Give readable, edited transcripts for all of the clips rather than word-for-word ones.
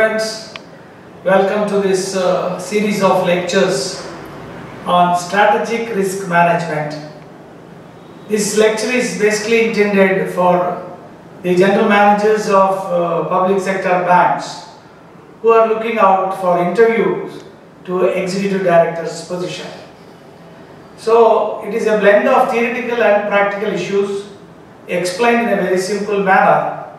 friends, welcome to this series of lectures on strategic risk management. This lecture is basically intended for the general managers of public sector banks who are looking out for interviews to executive director's position. So it is a blend of theoretical and practical issues explained in a very simple manner,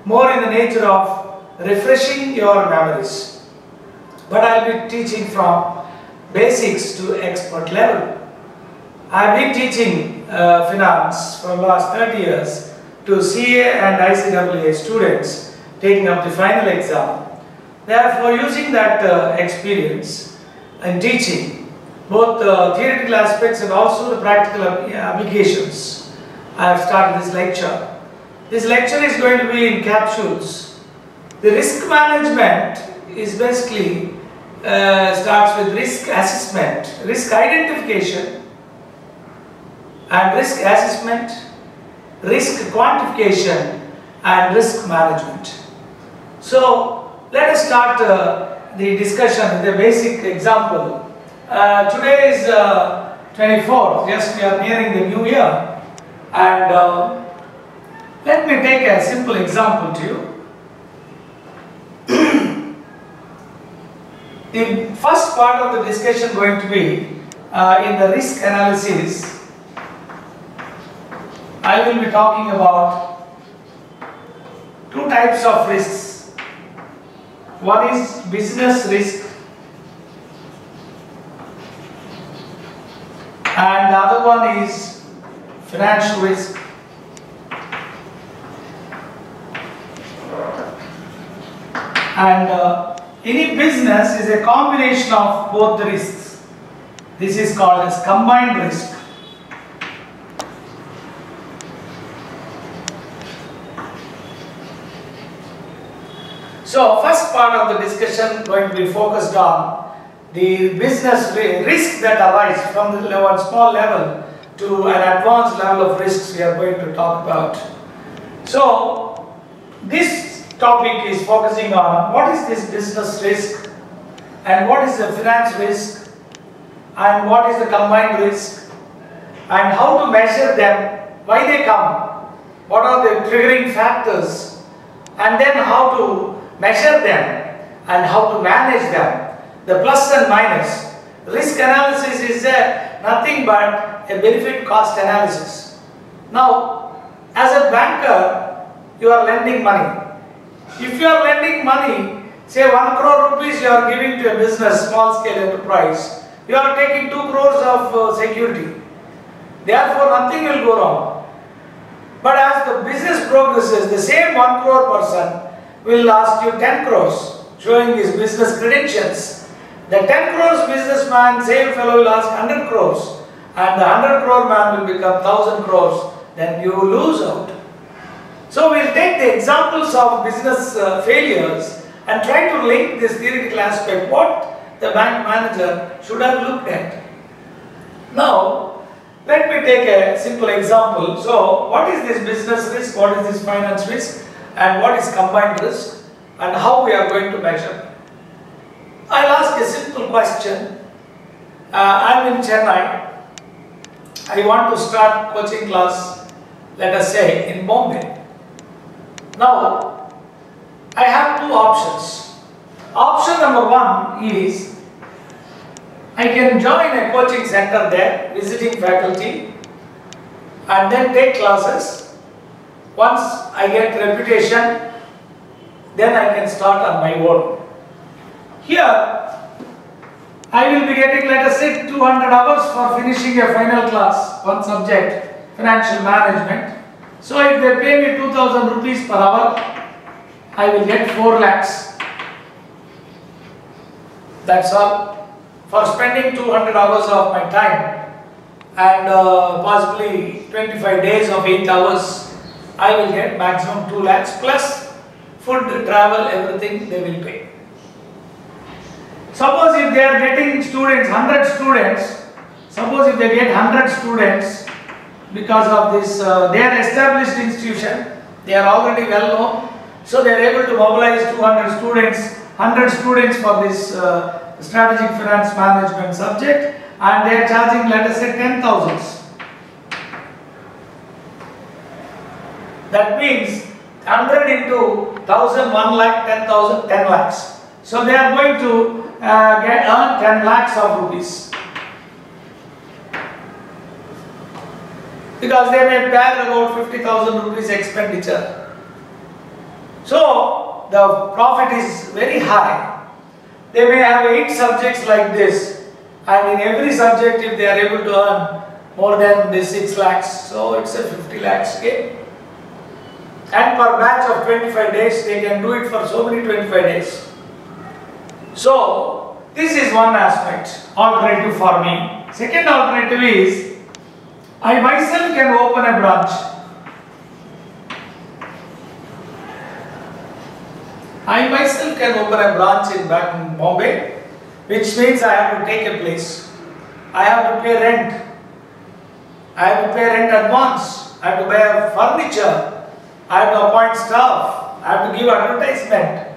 more in the nature of refreshing your memories. But I will be teaching from basics to expert level. I have been teaching finance for the last 30 years to CA and ICAA students taking up the final exam. Therefore, using that experience and teaching both the theoretical aspects and also the practical applications, I have started this lecture. This lecture is going to be in capsules. The risk management is basically starts with risk assessment, risk identification and risk assessment, risk quantification and risk management. So let us start the discussion with a basic example. Today is 24th, yes, we are nearing the new year, and let me take a simple example to you. The first part of the discussion going to be in the risk analysis. I will be talking about two types of risks. One is business risk and the other one is financial risk. And any business is a combination of both the risks. This is called as combined risk. So first part of the discussion going to be focused on the business risk that arise from the small level to an advanced level of risks we are going to talk about. So this topic is focusing on what is this business risk and what is the finance risk and what is the combined risk and how to measure them, why they come, what are the triggering factors, and then how to measure them and how to manage them, the plus and minus. Risk analysis is nothing but a benefit cost analysis. Now, as a banker, you are lending money. If you are lending money, say 1 crore rupees you are giving to a business, small scale enterprise, you are taking 2 crores of security. Therefore, nothing will go wrong. But as the business progresses, the same 1 crore person will ask you 10 crores, showing his business credentials. The 10 crores businessman, same fellow will ask 100 crores, and the 100 crore man will become 1000 crores, then you lose out. So we will take the examples of business failures and try to link this theoretical aspect, what the bank manager should have looked at. Now, let me take a simple example. So, what is this business risk, what is this finance risk, and what is combined risk, and how we are going to measure? I'll ask a simple question. I am in Chennai. I want to start coaching class, let us say, in Bombay. Now, I have two options. Option number one is I can join a coaching center there, visiting faculty, and then take classes. Once I get reputation, then I can start on my own. Here, I will be getting, let us say, 200 hours for finishing a final class, one subject, financial management. So if they pay me 2000 rupees per hour, I will get 4 lakhs. That's all. For spending 200 hours of my time and possibly 25 days of 8 hours, I will get maximum 2 lakhs plus food, travel, everything they will pay. Suppose if they are getting students, 100 students, suppose if they get 100 students, because of this, they are established institution, they are already well known, so they are able to mobilize 200 students 100 students for this strategic finance management subject, and they are charging, let us say, 10,000. That means 100 into 1,000, 1 lakh, 10,000, 10 lakhs. So they are going to earn 10 lakhs of rupees. Because they may bear about 50,000 rupees expenditure. So the profit is very high. They may have 8 subjects like this, and in every subject if they are able to earn more than the 6 lakhs, so it's a 50 lakhs game. And per batch of 25 days, they can do it for so many 25 days. So this is one aspect, alternative for me. Second alternative is, I myself can open a branch. I myself can open a branch in Bombay, which means I have to take a place. I have to pay rent. I have to pay rent advance. I have to buy furniture. I have to appoint staff. I have to give advertisement.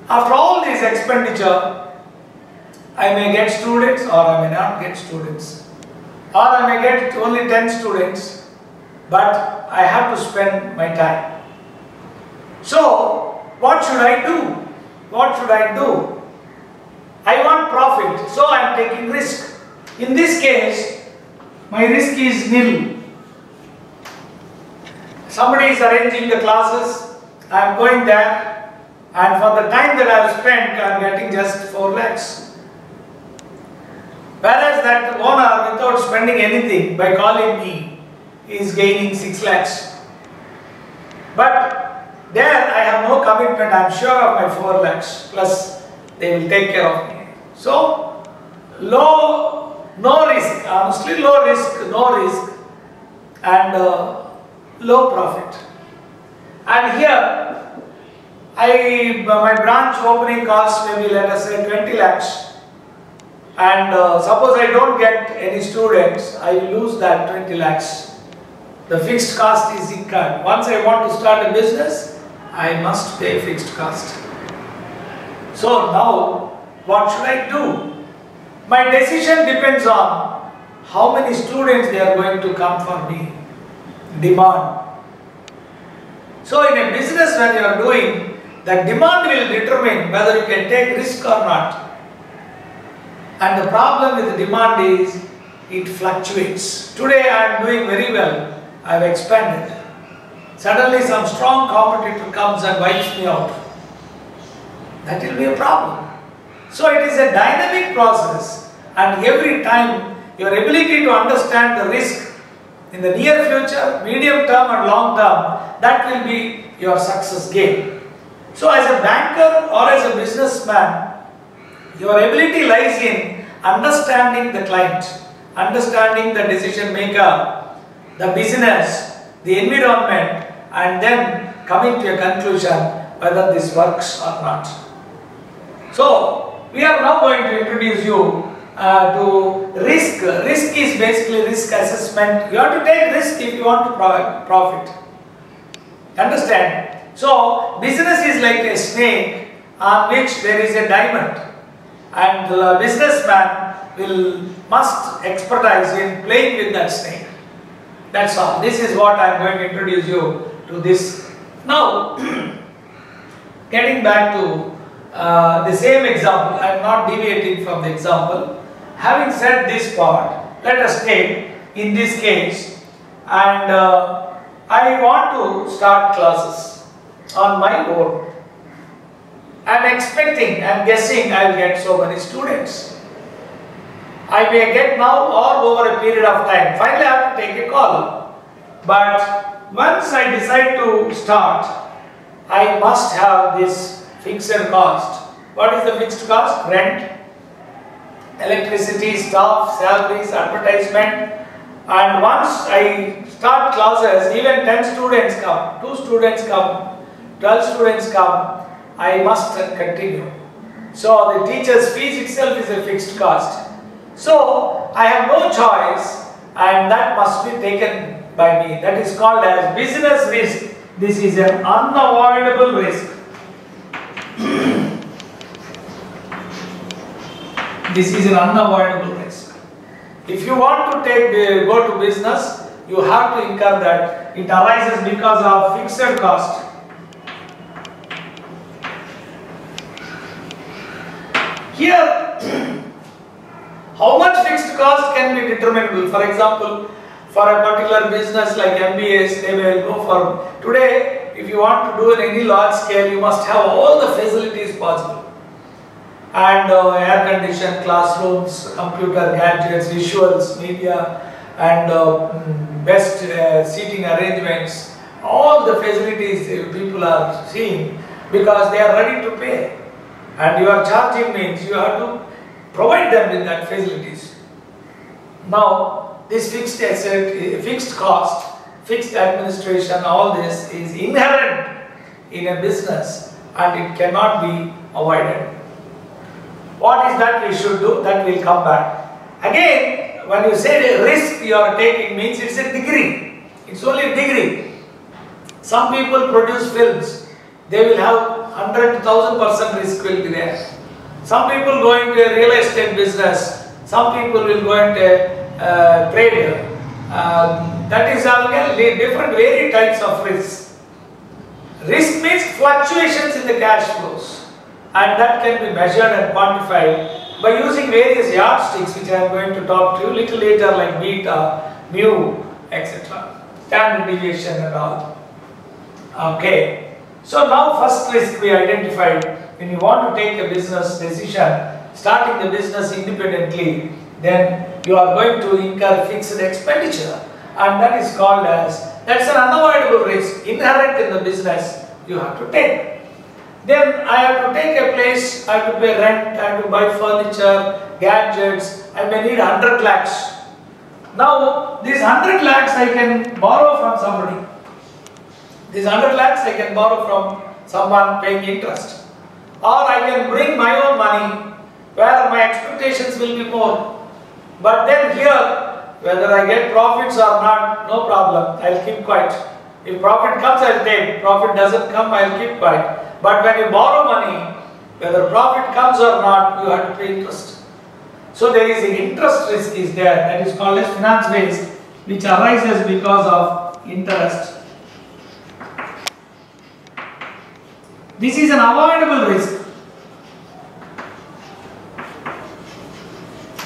After all this expenditure, I may get students or I may not get students. Or I may get only 10 students, but I have to spend my time. So, what should I do? What should I do? I want profit, so I am taking risk. In this case, my risk is nil. Somebody is arranging the classes, I am going there, and for the time that I have spent, I am getting just 4 lakhs. Whereas that owner, without spending anything, by calling me, is gaining 6 lakhs. But there I have no commitment, I am sure of my 4 lakhs, plus they will take care of me. So, no risk, honestly low risk, no risk, and low profit. And here, my branch opening cost may be, let us say, 20 lakhs. And suppose I don't get any students, I will lose that 20 lakhs. The fixed cost is incurred. Once I want to start a business, I must pay fixed cost. So now, what should I do? My decision depends on how many students they are going to come for me. Demand. So in a business when you are doing, the demand will determine whether you can take risk or not. And the problem with the demand is, it fluctuates. Today I am doing very well, I have expanded. Suddenly some strong competitor comes and wipes me out. That will be a problem. So it is a dynamic process, and every time your ability to understand the risk in the near future, medium term and long term, that will be your success game. So as a banker or as a businessman, your ability lies in understanding the client, understanding the decision maker, the business, the environment, and then coming to a conclusion whether this works or not. So, we are now going to introduce you to risk. Risk is basically risk assessment. You have to take risk if you want to profit. Understand? So, business is like a snake on which there is a diamond, and the businessman must expertise in playing with that snake. That's all. This is what I am going to introduce you to this. Now, getting back to the same example, I am not deviating from the example. Having said this part, let us take in this case, and I want to start classes on my own. I am expecting and guessing I will get so many students. I may get now or over a period of time. Finally, I have to take a call. But once I decide to start, I must have this fixed cost. What is the fixed cost? Rent, electricity, staff, salaries, advertisement. And once I start classes, even 10 students come, 2 students come, 12 students come, I must continue. So the teacher's fees itself is a fixed cost. So I have no choice, and that must be taken by me. That is called as business risk. This is an unavoidable risk. This is an unavoidable risk. If you want to go to business, you have to incur that. It arises because of fixed cost. Here, how much fixed cost can be determinable? For example, for a particular business like MBAs, they will go for today. If you want to do in any large scale, you must have all the facilities possible, and air conditioned classrooms, computer gadgets, visuals, media, and best seating arrangements. All the facilities people are seeing because they are ready to pay, and you are charging means you have to provide them with that facilities. Now, this fixed asset, fixed cost, fixed administration, all this is inherent in a business and it cannot be avoided. What is that we should do? That will come back. Again, when you say the risk you are taking means it's a degree. It's only a degree. Some people produce films. They will have 100 to 1000% risk will be there. Some people go into a real estate business. Some people will go into trade. That is again different, varied types of risks. Risk means fluctuations in the cash flows, and that can be measured and quantified by using various yardsticks, which I am going to talk to you little later, like beta, mu, etc. Standard deviation and all. Okay. So now first risk we identified. When you want to take a business decision, starting the business independently, then you are going to incur fixed expenditure, and that is called as, that's an unavoidable risk inherent in the business you have to take. Then I have to take a place, I have to pay rent, I have to buy furniture, gadgets, I may need 100 lakhs. Now these 100 lakhs I can borrow from somebody. These 100 lakhs I can borrow from someone paying interest. Or I can bring my own money where my expectations will be more. But then here, whether I get profits or not, no problem, I'll keep quiet. If profit comes, I'll take. Profit doesn't come, I'll keep quiet. But when you borrow money, whether profit comes or not, you have to pay interest. So there is an interest risk is there, that is called as finance risk, which arises because of interest. This is an avoidable risk.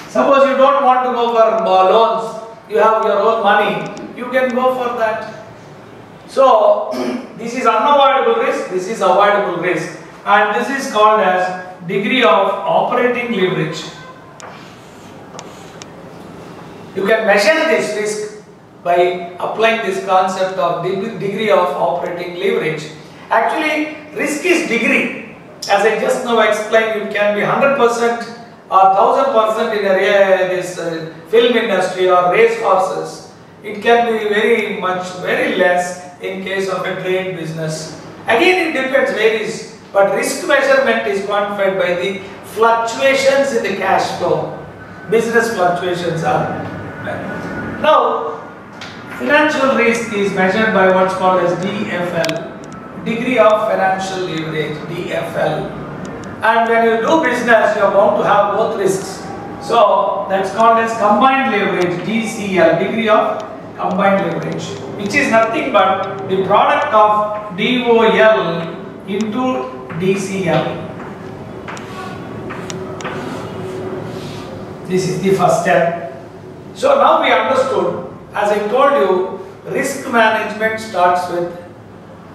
Suppose you don't want to go for loans, you have your own money, you can go for that. So, this is unavoidable risk, this is avoidable risk, and this is called as degree of operating leverage. You can measure this risk by applying this concept of degree of operating leverage. Actually, risk is degree. As I just now explained, it can be 100% or 1000% in this film industry or race horses. It can be very less in case of a trade business. Again, it depends, varies, but risk measurement is quantified by the fluctuations in the cash flow. Business fluctuations are. Now, financial risk is measured by what's called as DFL, degree of financial leverage, DFL. And when you do business, you are bound to have both risks. So that's called as combined leverage, DCL, degree of combined leverage, which is nothing but the product of DOL into DCL. This is the first step. So now we understood, as I told you, risk management starts with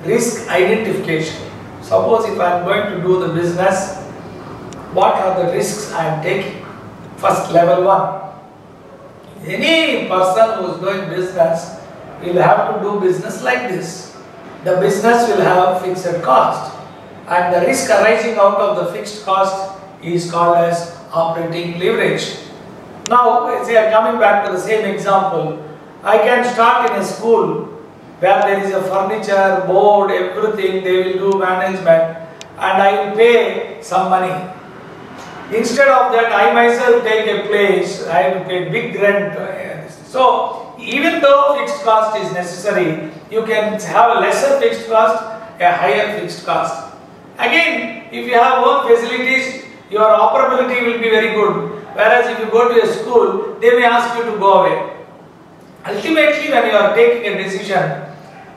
risk identification. Suppose if I am going to do the business, what are the risks I am taking? First, level 1. Any person who is doing business will have to do business like this. The business will have fixed cost, and the risk arising out of the fixed cost is called as operating leverage. Now, say coming back to the same example, I can start in a school where there is a furniture, board, everything, they will do management, and I will pay some money. Instead of that, I myself take a place, I will pay big rent. So, even though fixed cost is necessary, you can have a lesser fixed cost, a higher fixed cost. Again, if you have own facilities, your operability will be very good. Whereas if you go to a school, they may ask you to go away. Ultimately, when you are taking a decision,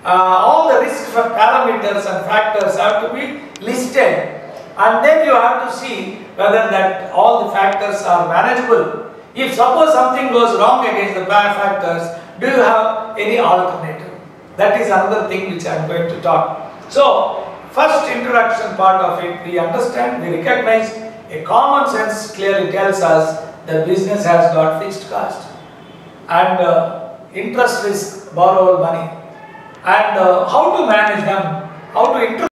all the risk parameters and factors have to be listed, and then you have to see whether that all the factors are manageable. If suppose something goes wrong against the factors, do you have any alternative? That is another thing which I am going to talk. So, first introduction part of it, we understand, we recognize a common sense clearly tells us the business has got fixed cost and interest risk, borrowed money, and how to manage them, how to